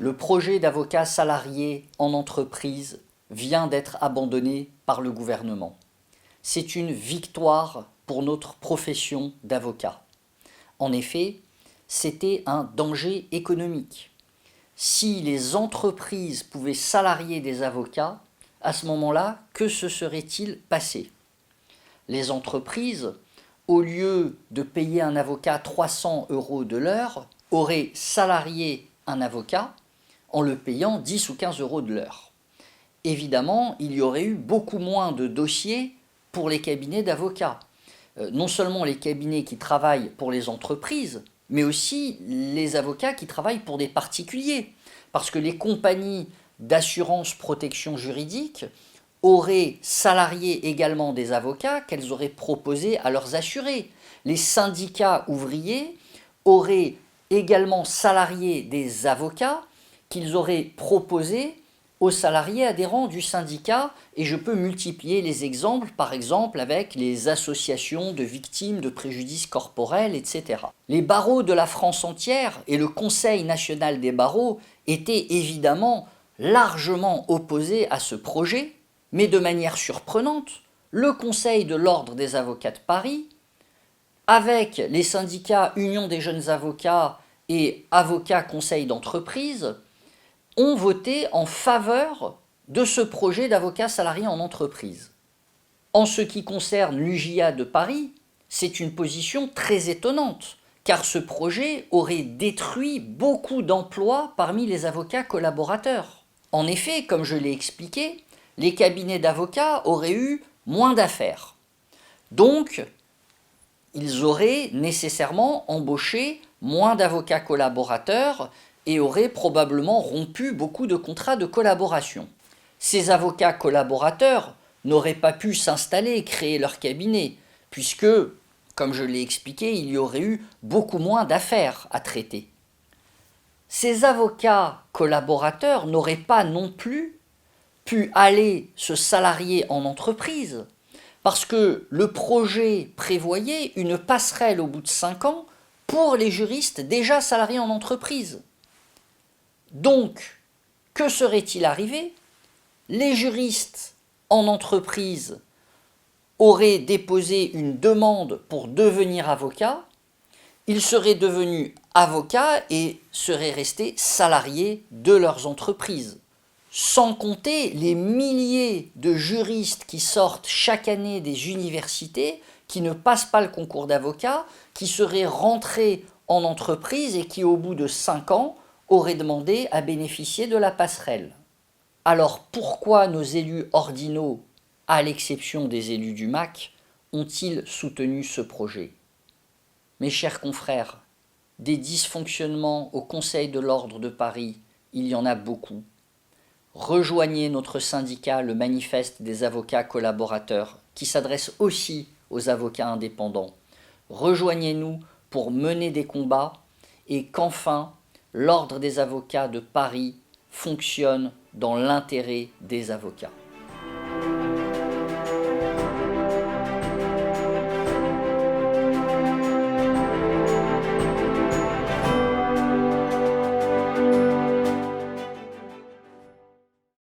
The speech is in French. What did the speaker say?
Le projet d'avocat salarié en entreprise vient d'être abandonné par le gouvernement. C'est une victoire pour notre profession d'avocat. En effet, c'était un danger économique. Si les entreprises pouvaient salarier des avocats, à ce moment-là, que se serait-il passé? Les entreprises, au lieu de payer un avocat 300 € de l'heure, auraient salarié un avocat en le payant 10 ou 15 € de l'heure. Évidemment, il y aurait eu beaucoup moins de dossiers pour les cabinets d'avocats. Non seulement les cabinets qui travaillent pour les entreprises, mais aussi les avocats qui travaillent pour des particuliers. Parce que les compagnies d'assurance protection juridique auraient salarié également des avocats qu'elles auraient proposés à leurs assurés. Les syndicats ouvriers auraient également salarié des avocats qu'ils auraient proposés aux salariés adhérents du syndicat, et je peux multiplier les exemples, par exemple avec les associations de victimes de préjudices corporels, etc. Les barreaux de la France entière et le Conseil national des barreaux étaient évidemment largement opposés à ce projet, mais de manière surprenante, le Conseil de l'Ordre des avocats de Paris, avec les syndicats Union des jeunes avocats et Avocats Conseil d'entreprise, ont voté en faveur de ce projet d'avocat salarié en entreprise. En ce qui concerne l'UJA de Paris, c'est une position très étonnante, car ce projet aurait détruit beaucoup d'emplois parmi les avocats collaborateurs. En effet, comme je l'ai expliqué, les cabinets d'avocats auraient eu moins d'affaires. Donc, ils auraient nécessairement embauché moins d'avocats collaborateurs et auraient probablement rompu beaucoup de contrats de collaboration. Ces avocats collaborateurs n'auraient pas pu s'installer et créer leur cabinet, puisque, comme je l'ai expliqué, il y aurait eu beaucoup moins d'affaires à traiter. Ces avocats collaborateurs n'auraient pas non plus pu aller se salarier en entreprise, parce que le projet prévoyait une passerelle au bout de 5 ans pour les juristes déjà salariés en entreprise. Donc, que serait-il arrivé? Les juristes en entreprise auraient déposé une demande pour devenir avocat, ils seraient devenus avocats et seraient restés salariés de leurs entreprises. Sans compter les milliers de juristes qui sortent chaque année des universités, qui ne passent pas le concours d'avocat, qui seraient rentrés en entreprise et qui, au bout de 5 ans, auraient demandé à bénéficier de la passerelle. Alors pourquoi nos élus ordinaux, à l'exception des élus du MAC, ont-ils soutenu ce projet? Mes chers confrères, des dysfonctionnements au Conseil de l'Ordre de Paris, il y en a beaucoup. Rejoignez notre syndicat, le Manifeste des avocats collaborateurs, qui s'adresse aussi aux avocats indépendants. Rejoignez-nous pour mener des combats et qu'enfin l'Ordre des avocats de Paris fonctionne dans l'intérêt des avocats.